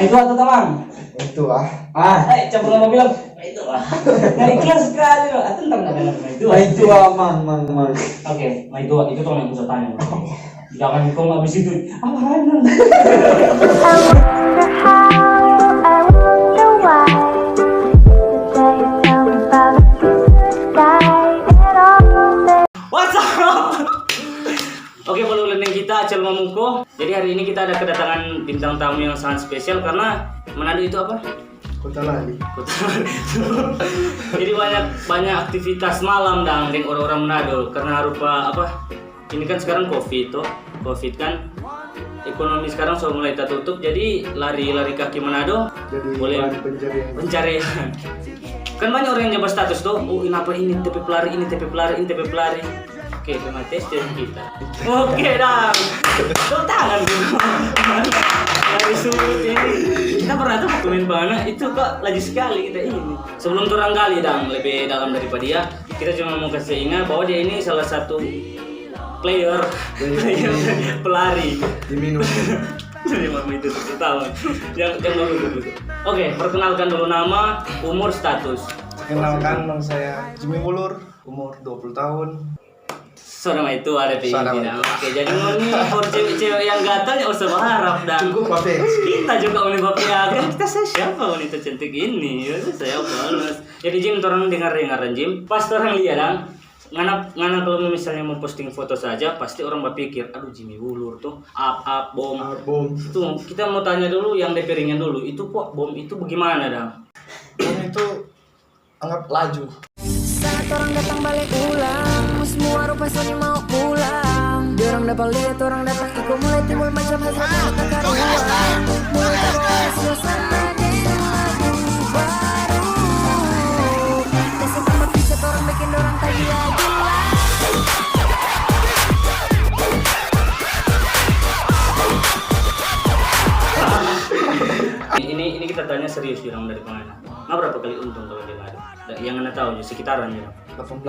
Itu atau teman? Itu ah. Coba ngomong bilang itu nggak ikhlas sekali loh. Atau tentang nama itu. Itu mang. Oke, itu tuh yang bisa tanya. Jangan kau nggak habis itu. Mana? What's up? Oke, follow kita Acel Mamuko. Jadi hari ini kita ada kedatangan bintang tamu yang sangat spesial karena Manado itu apa? Kota Lali. Jadi banyak aktivitas malam dengan orang-orang Manado karena rupa apa? Ini kan sekarang Covid kan. Ekonomi sekarang sudah mulai tertutup, jadi lari kaki Manado Jadi boleh pencarian. Kan banyak orang yang nyoba status tuh, ini apa ini TP pelari, ini TP pelari. Oke, terima kasih kita. Oke, dah. Tepuk tangan dulu. Dari surut ini. Kita pernah tuh komen banget, itu kok laju sekali kita ini. Sebelum turun kali dang, lebih dalam daripada dia. Kita cuma mau kasih ingat bahwa dia ini salah satu player pelari. Diminum. Jadi mama itu 1 tahun. Yang bagus. Oke, perkenalkan dulu nama, umur, status. Kenalkan nama saya Jimmy Wulur, umur 20 tahun. Nama itu ada di sini. Oke, jadi ini for cewek-cewek yang gatal ya usah berharap dah. Cukup Bapak. Kita juga oleh Bapak ya kan kita siapa wanita cantik ini? Ya saya balas. Jadi Jim, orang dengar Jim. Pas orang lihat dang. Ngana kalau misalnya mau posting foto saja pasti orang berpikir aduh Jimmy Wulur tuh bom. Tuh kita mau tanya dulu yang DP ringan dulu, itu kok bom itu bagaimana dang? Bom itu anggap laju. Saat orang datang balik ulang, semua rupa Sony mau pulang. Diorang dapat lihat orang datang ikut mulai timbul macam hasrat yang tak karuan. Mulai terbawa suasana di lagu baru. Desa tempat picat orang bikin orang tak gila-gila. Ini kita tanya serius orang dari mana? Nah, berapa kali untung kalau dia lari? Yang anda tahu sekitaran ya? 18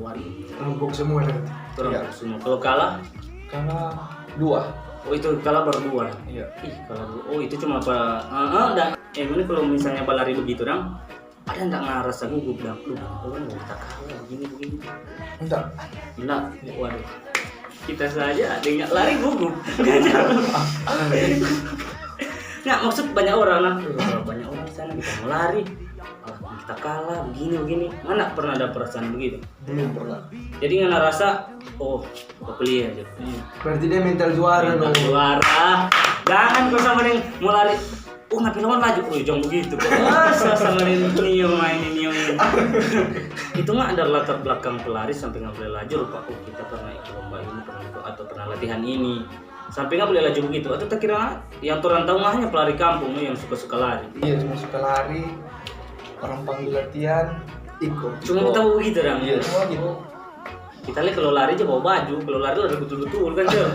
waduh. Rambuk semua ya. Terus semua. Kalau kalah? Karena 2. Oh itu kalah berdua. Iya. Kalah 2. Oh itu cuma apa? Dan ini kalau misalnya lari begitu dong, ada enggak ngerasa gugup dong? Kan kita kalah begini. Enggak. Waduh. Kita saja dengan lari gugup. Nah, maksud banyak orang banyak orang di sana kita mau lari, kita kalah begini. Mana pernah ada perasaan begitu? Belum pernah. Jadi nggak rasa, beli aja. Berarti dia mental juara dong. Juara. Jangan kau sama yang mau lari. Ngapain lawan laju? Jangan begitu. Sama Nio mainin Nio ini. Itu nggak ada latar belakang pelari sampai nggak boleh laju. Lupa. Kita pernah ikut lomba ini, atau pernah latihan ini. Sampai nggak boleh laju begitu. Atau tak kira yang orang tahu nggak hanya pelari kampung yang suka lari. Iya, cuma suka lari. Orang panggil latihan, ikut. Cuma kita begitu dong. Iya, cuma gitu. Kita lihat kalau lari aja bawa baju, kalau lari udah betul-betul kan Cel.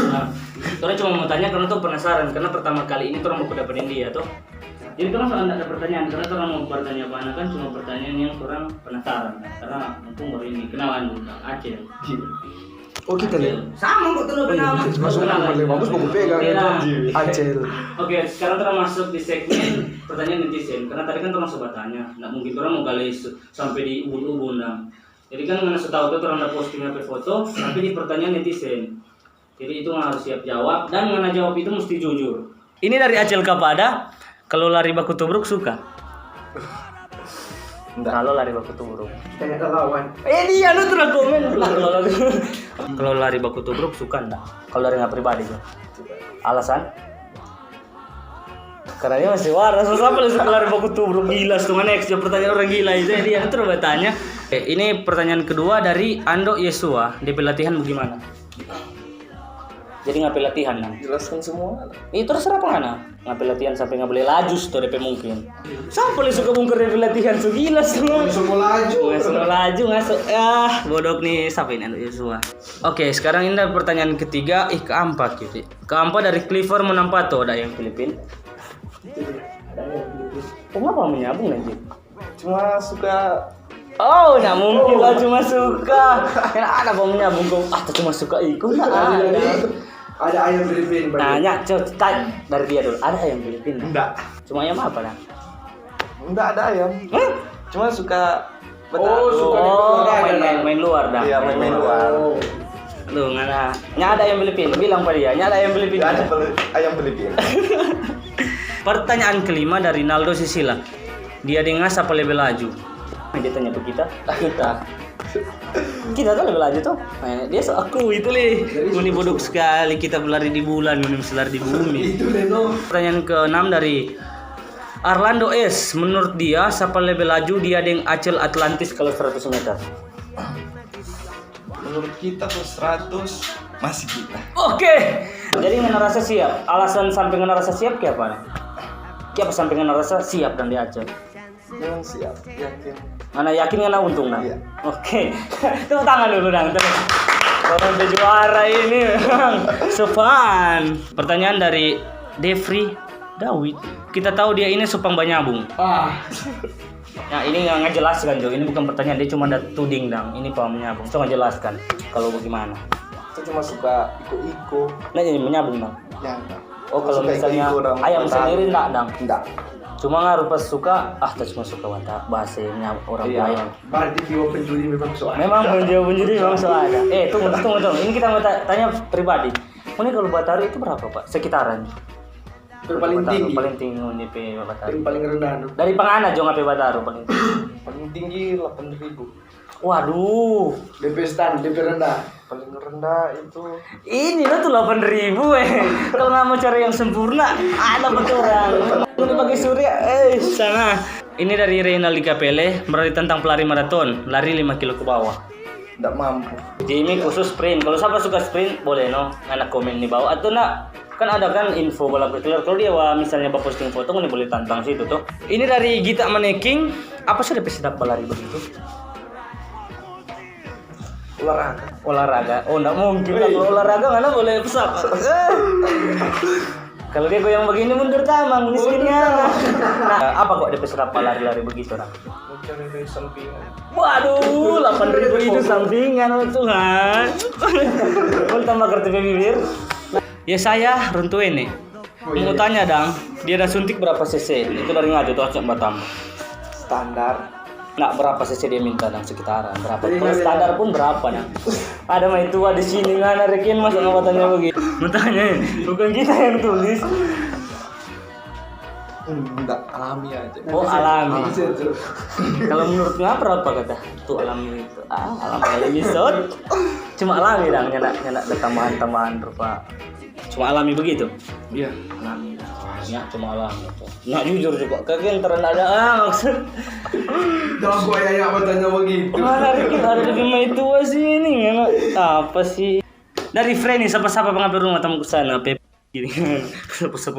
Nah, orang cuma mau tanya karena tuh penasaran karena pertama kali ini orang mau dapetin dia tuh. Jadi kalau ada pertanyaan karena orang mau bertanya banyak kan cuma pertanyaan yang orang penasaran karena mumpung baru ini kenalan Acel. Oh kita lihat. Sama kok terus kenalan. Masuk paling bagus mau pegang Acel. Oke, sekarang kita masuk di segmen pertanyaan netizen karena tadi kan orang sobat tanya, nggak mungkin orang mau gali sampai di ubun-ubun dah. Jadi kan nggak setahu tuh orang ada posting apa foto, tapi di pertanyaan netizen. Jadi itu harus siap jawab dan nggak jawab itu mesti jujur. Ini dari Acel Kapada. Kalau lari baku tubruk suka? Enggak. Kalau lari baku tubruk. Tanya ke lawan. Dia lu terus komen. Kalau lari baku tubruk suka enggak? Kalau lari nggak pribadi tuh. Alasan? Karena dia masih waras. Siapa lu suka lari baku tubruk? Gila, setengah next pertanyaan orang gila itu. Dia terus bertanya. Ini pertanyaan kedua dari Ando Yesua. Di pelatihan bagaimana? Jadi ngapain latihan kan? Jelaskan semua. Itu terserah apa mana? Ngapain latihan sampai nggak boleh laju tuh DP mungkin. Siapa yang suka bungker DP latihan tuh gila semua. Semua laju. Ngasuk. Bodoh nih siapa ini Ando Yesua. Oke, sekarang ini ada pertanyaan ketiga. Keempat gitu. Keempat dari Clifford Menampato, ada yang Filipin. Kenapa menyambung nanti? Cuma suka. Oh, nggak mungkin lah cuma suka. Kan ada bau menyambung kok. Cuma suka ikut. Ada ayam Filipin. Nanya, coba dari dia dulu. Ada ayam Filipina? Enggak. Cuma ayam apa dah? Enggak ada ayam. Hah? Cuma suka Oh, bertaruh. main luar dah. Iya, main luar. Tuh, nya ada ayam Filipina. Bilang pada dia, nya ada ayam Filipina. Enggak ada ayam Filipin. Pertanyaan kelima dari Naldo Sisila. Dia dengas apa lebih laju? Dia tanya ke kita. Kita tuh lebih laju tuh. Dia aku itu Uni bodoh sekali, kita berlari di bulan, Uni berlari di bumi. Itu Leno. Pertanyaan ke-6 dari Arlando S. Menurut dia siapa lebih laju dia dengan Acel Atlantis kalau 100 meter? Menurut kita tuh 100 masih kita. Oke. Jadi ngerasa siap. Alasan sampai ngerasa siap kayak apa? Kayak apa sampai ngerasa siap dan dia Acel? Memang siap, yakin. Mana yakin nggak untung nah? Iya. Oke. Tepuk tangan dulu dong. Orang juara ini memang so fun. Pertanyaan dari Devri Dawid. Kita tahu dia ini supang banyabung. Nah ini nggak ngejelaskan Jo. Ini bukan pertanyaan, dia cuma ada tuding dong. Ini paham menyambung. Itu ngejelaskan kalau bagaimana. Itu cuma suka iko-iko. Nah jadi menyambung dong. Ya enggak. Oh kalau Suka misalnya iko-iko dong. ayam sendiri enggak dong. Enggak. Cuma ngaruh pas suka, cuma suka wadah bahasanya orang ayam. Berarti jiwa penjudi memang soal. Memang penjudi memang soalnya. Tunggu. Ini kita mau tanya pribadi. Ini kalau Bataru itu berapa Pak? Sekitaran. Paling tinggi. Paling tinggi UNIP Bataru. Paling rendah tuh. Dari Pangana jo ngape Bataru paling tinggi. Paling tinggi 8.000. Waduh. DP rendah. Paling rendah itu. Ini lah tuh 8.000 Kalau nggak mau cari yang sempurna, ada betul orang. Ini pakai surya, sana. Ini dari Reynaldi Capelle, berarti tentang pelari maraton, lari 5 kilo ke bawah. Enggak mampu. Jamie khusus sprint. Kalau siapa suka sprint, boleh no, anak komen di bawah atau nak. Kan ada kan info balap berkeluar. Kalau dia misalnya posting foto, ini boleh tantang situ tuh. Ini dari Gita Maneking. Apa sih DP sedap pelari begitu? Olahraga. Oh enggak mungkin lah kalau olahraga mana boleh pesat. Kalau dia goyang begini mundur tamang miskinnya. Nah, apa kok DP serapa lari-lari begitu orang? Mencari dari sampingan. Waduh, 8.000 itu sampingan oh Tuhan. Mau tambah KTP bibir? Ya saya Runtu ini. Mau tanya dong, dia ada suntik berapa cc? Itu dari Ngaju tuh Aceh Batam. Standar. Nah, berapa cc dia minta dan sekitaran berapa? Kalau standar pun berapa nah? Ada mah itu di sini nggak rekin masa nggak tanya begitu? Tanya, bukan kita yang tulis. Enggak, alami aja. Oh alami. Kalau menurutnya berapa kata? Tuh alami itu. Alami misot. Cuma alami dong, nyenak ada tambahan rupa. Cuma alami begitu. Iya, alami. Ya cuma alami. Nah jujur juga, kagak ntar ada maksud. Jangan gua ya bertanya begitu. Mana ada di itu sih ini nggak apa sih? Dari Frenny siapa-siapa pengambil rumah tamu ke sana, Pep. Siapa-siapa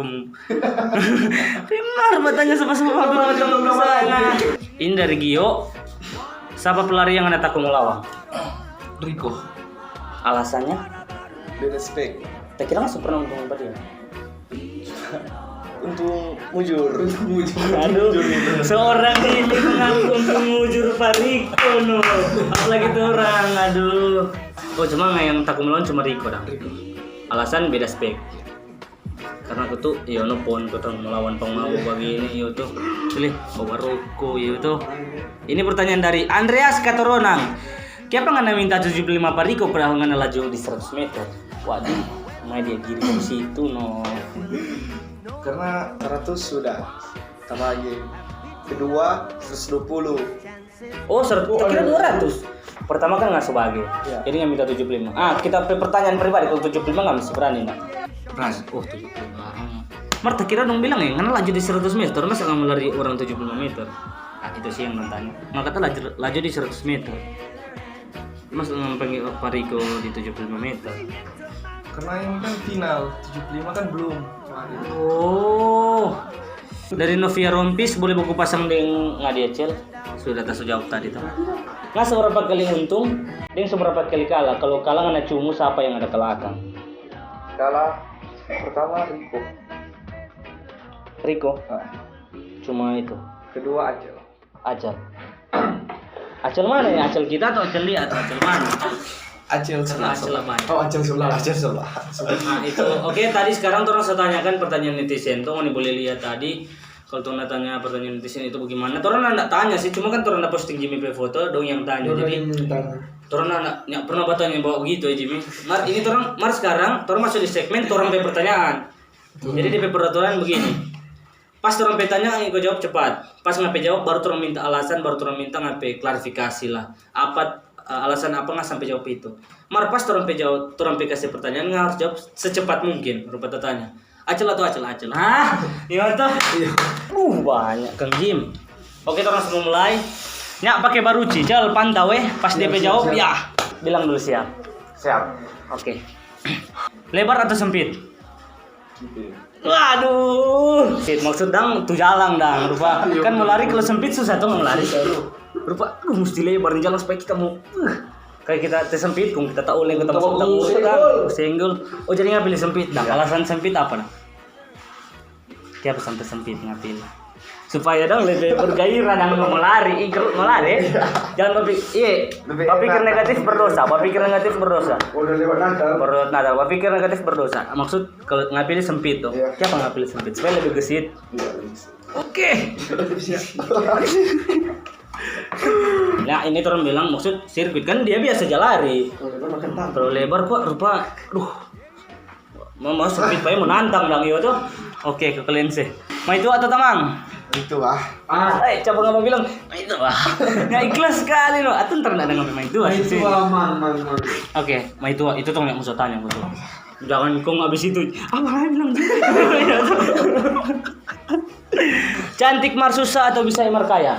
benar bertanya siapa-siapa pengambil rumah tamu ke sana. Ini dari Gio. Siapa pelari yang anda takut melawan? Rico. Alasannya? Beda spek. Tak kira nggak pernah untung apa dia? Untung mujur. Aduh, seorang ini mengaku untuk mujur Pariko no. Apalagi tuh orang, aduh. Oh cuma nggak yang takut melawan cuma Rico dah. Alasan beda spek. Karena aku tuh, iya no pon aku melawan pengmabuk begini, iya tuh. Pilih bawa rokok, iya tuh. Ini pertanyaan dari Andreas Katoronang. Kenapa nggak minta 75 Pariko padahal nggak laju di 100 meter? Waduh, main dia diri di situ no. Karena 100 sudah. Tambah lagi. Kedua 120. Oh, kira 200. Pertama kan nggak sebagai. Ya. Jadi nggak minta 75. Kita pertanyaan pribadi kalau 75 nggak mesti berani nak. Berani. Oh 75. Marta kira dong bilang ya, karena laju di 100 meter masa nggak melari orang 75 meter. Nah itu sih yang nantanya. Maka kata laju di 100 meter. Masa nggak panggil Pariko di 75 meter. Karena ini kan final, 75 kan belum. Oh. Dari Novia Rompis boleh buku pasang dengan Nadia Cel. Sudah tak jawab tadi tuh. Nggak seberapa kali untung, dan seberapa kali kalah. Kalau kalah nggak cumu siapa yang ada kelakang? Kalah pertama Rico. Cuma itu. Kedua Acel mana ya? Acel kita atau Acel dia atau Acel mana? Acil Karena Sula. Acil lah banyak. Oh, Acil Sula. Acil Sula. Nah itu oke, tadi sekarang orang saya tanyakan pertanyaan netizen tuh, ini boleh lihat tadi kalau tuh tanya pertanyaan netizen itu bagaimana. Orang enggak tanya sih, cuma kan orang posting Jimmy P foto dong yang tanya. Jadi orang enggak pernah bertanya bawa begitu ya Jimmy. Ini orang sekarang orang masuk di segmen orang pe pertanyaan. Jadi di peraturan begini. Pas orang pe tanya kau jawab cepat. Pas ngape jawab baru orang minta alasan, baru orang minta ngape klarifikasi lah. Apa alasan apa nggak sampai jawab itu. Pas orang pe jawab, orang pe kasih pertanyaan nggak harus jawab secepat mungkin. Rupa tanya. Acil atau acil. Hah? Gimana tuh? Banyak Kang Jim. Oke, kita langsung mulai. Nyak pakai baruci, jal pantau pas dia pe jawab ya. Bilang dulu siap. Siap. Oke. Lebar atau sempit? Waduh. Sempit maksud dang tuh jalan dang. Rupa kan mau lari kalau sempit susah tuh mau lari. Rupa mesti lebar nih jalan supaya kita mau kayak kita sempit, kung kita tahu yang ketemu senggol. Oh jadi nggak pilih sempit, nah alasan sempit apa nah? Kenapa sampai sempit nggak pilih? Supaya dong lebih bergairah dan mau melari, jangan berpikir negatif berdosa, Udah lewat Natal. berpikir negatif berdosa. Maksud kalau nggak pilih sempit tuh, kenapa nggak pilih sempit? Supaya lebih gesit. Oke. Nah ini orang bilang maksud sirkuit kan dia biasa lari. Terlalu lebar kok rupa, mau sempit pakai menantang dong itu tuh. Oke ke kalian sih. Mau itu atau tamang? Itu ah. Coba nggak bilang itu nggak ikhlas sekali loh. Atau ntar nggak ada ngomong itu Itu aman. Oke, itu tuh nggak mau tanya betul. Jangan kong abis itu apa bilang cantik mar susah atau bisa mar kaya?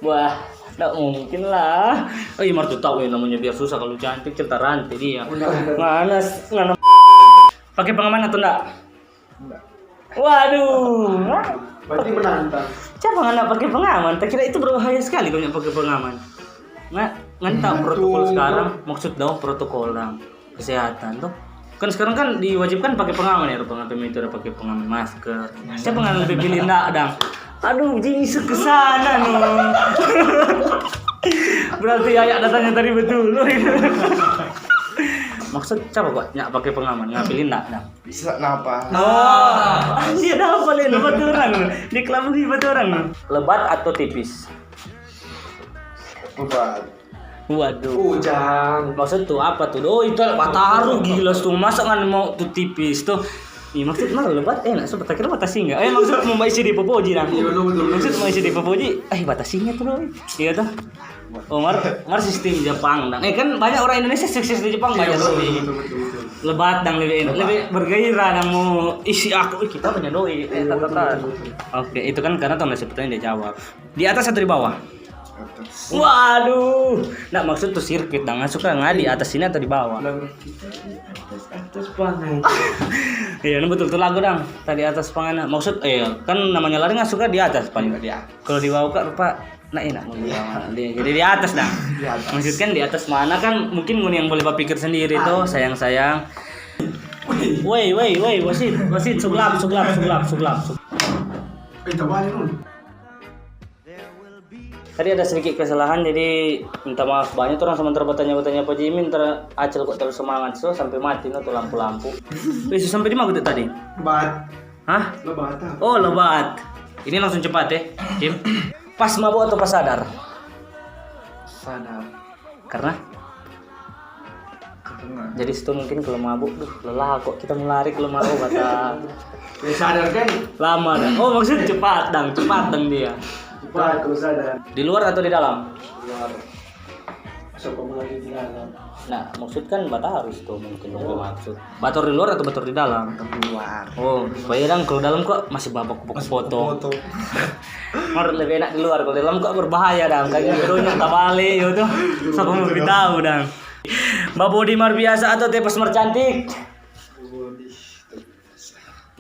Wah, nggak mungkin lah. Mar tuh tahu ya namanya biar susah kalau cantik cerita rantai dia. Nganas. Pakai pengaman atau enggak? Enggak. Waduh. Berarti menantang. Siapa nggak pakai pengaman? Tak kira itu berbahaya sekali kalau nggak pakai pengaman. Nggak tahu protokol sekarang. Maksud dong protokol dong kesehatan tuh. Kan sekarang kan diwajibkan pakai pengaman ya, pengaman itu udah pakai pengaman masker. Siapa nggak lebih pilih enggak dong? Aduh, jadi kesana nih. Berarti ayah datanya tadi betul. Maksud siapa kok nggak pakai pengaman? Nggak pilih enggak dong? Bisa napa? Dia dah apa nih lebat orang. Di kelabung hebat orang. Lebat atau tipis? Lebat. Waduh. Ujang. Maksud tuh apa tuh? Oh itu Wataru gila tuh. Masa kan mau tuh tipis tuh? Ih maksud mah lebat enak seperti kira batasi enggak? Maksud mau isi di Popoji dong. Iya betul. Maksud mau isi di Popoji, batasinya tuh loh. Iya tuh. Oh mar sistem Jepang dong. Kan banyak orang Indonesia sukses di Jepang banyak tuh. Betul. Lebat dong lebih bergairah dan mau isi aku kita punya doi. Oke itu kan karena tuh nggak sebetulnya dia jawab. Di atas atau di bawah? Waduh, nggak maksud tuh sirkuit, nggak suka nggak di atas sini atau di bawah? Atas pangan. Iya, betul tuh lagu dong. Tadi atas pangan. Maksud, kan namanya lari nggak suka di atas paling nggak dia. Kalau di bawah kan rupa, nah enak mau di bawah. Jadi di atas dah. Maksud kan di atas mana kan mungkin yang boleh berpikir sendiri tuh sayang. Woi, wasit, suglap. Tadi ada sedikit kesalahan jadi minta maaf banyak orang sementara bertanya Pak Jimin ntar Acil kok terlalu semangat sampai mati tuh lampu. Wis sampai di mana tadi? Lebat. Hah? Lebat. Oh lebat. Ini langsung cepat ya, Jim. Pas mabuk atau pas sadar? Sadar. Karena? Jadi situ mungkin kalau mabuk, lelah kok kita melari kalau mabuk kata. Ya sadar kan? Lama dah. Oh maksud cepat dang dia. Cepat kalau sadar. Di luar atau di dalam? Luar. Masuk lagi di dalam. Nah, maksud kan batar harus tuh mungkin maksud. Bator di luar atau bator di dalam? Di luar. Oh, supaya dong kalau dalam kok masih babak foto. Menurut lebih enak di luar, kalau di dalam kok berbahaya dong. Kayak birunya tak balik gitu. Siapa mau tahu dong. Mbak Bodi mar biasa atau tepes mar cantik?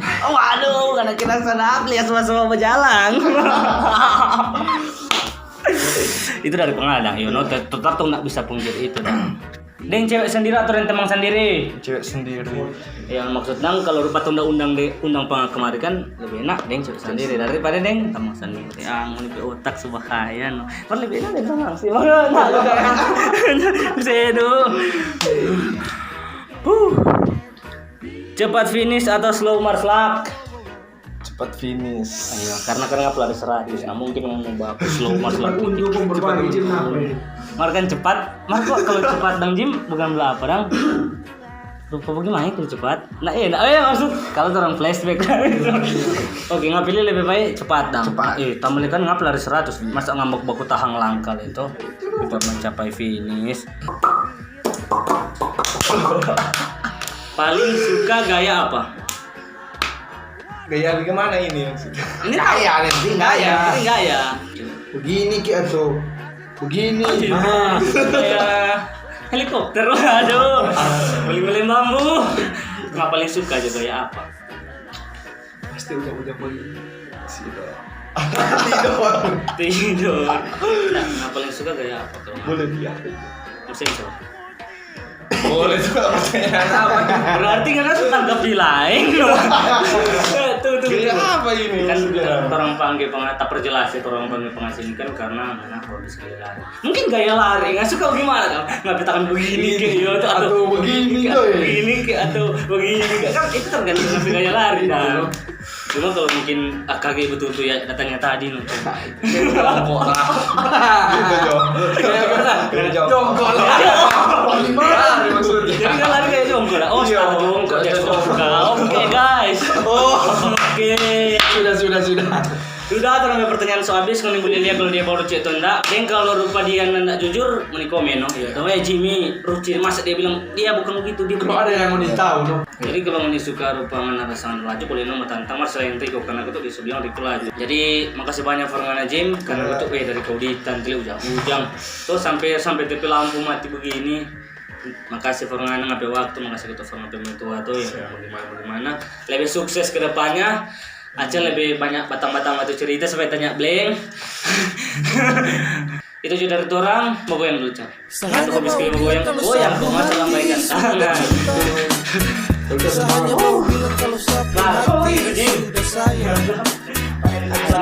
Oh, waduh, karena kita sana lihat semua berjalan. Itu dari pengadang, tetap tuh nggak bisa punggir itu. Deng cewek sendiri atau yang teman sendiri? Cewek sendiri. Yang maksudnya kalau rupa undang-undang undang kemarin kan lebih enak deng cewek sendiri daripada deng teman sendiri. Yang ini otak subahaya no. Kan lebih enak deng teman sih. Mana bisa itu. Cepat finish atau slow march lap? Cepat finish. Ayo, karena pelari 100, nah mungkin mau baku slow march lap. Mar kan cepat, Mar kok kalau cepat dang Jim bukan berapa dang? Lupa bagaimana kalau cepat? Nah maksud kalau orang flashback. Oke, nggak pilih lebih baik cepat dang. Cepat. Tambah kan nggak lari 100, masa ngambek baku tahang langkal itu untuk mencapai finish. Paling suka gaya apa? Gaya bagaimana ini maksudnya? Ini Gaya nanti gaya. Ini gaya. Begini ki atau begini. Kayak helikopter, aduh. Beli-beli bambu. Nggak paling suka aja gaya apa? Pasti udah beli. Tidur. Nah, nggak paling suka gaya apa kalau? Boleh dia. Mesin coba. Boleh juga pertanyaan apa? Berarti kan harus tangkap di lain loh. Tuh. Gaya apa ini? Kan maksudnya? orang panggil tak perjelas ya orang panggil pengasih ini kan karena mana hobi sekali lari. Mungkin gaya lari nggak suka gimana kan? Nggak tangan begini kayak atau begini atau tuh. begini kayak atau begini kan itu tergantung dari gaya lari kan. Cuma kalau mungkin AKG betul-betul ya datangnya tadi nih. Jongkol lah. Jongkol. Gimana maksudnya? Jadi kan lari kayak jongkol lah. Oh, Iya. jongkol ya jongkol. Oke guys. Oke. Sudah. Sudah sampai pertanyaan so habis kalau boleh lihat kalau dia baru cek atau enggak. Dan kalau rupa dia enggak jujur, meni komen no. Tahu ya Jimmy, ruci masa dia bilang dia bukan begitu dia. Kalau ada yang mau ditahu no. Jadi kalau meni suka rupa mana rasangan laju boleh no tantang mas selain Riko karena aku tuh disuruh Riko laju. Jadi makasih banyak Farngana Jim karena aku tuh dari kauditan tadi ujang. Tuh sampai TP lampu mati begini. Makasih Farngana ngapain waktu, makasih kita Farngana tua tuh yang bagaimana. Lebih sukses ke depannya. Aca lebih banyak batang-batang batu cerita sampai tanya Bleng. Itu juga dari orang mau goyang dulu Cak. Atau habis kali mau goyang kok masa lambaikan tangan. Hanya mau bilang kalau sakit hati sudah sayang.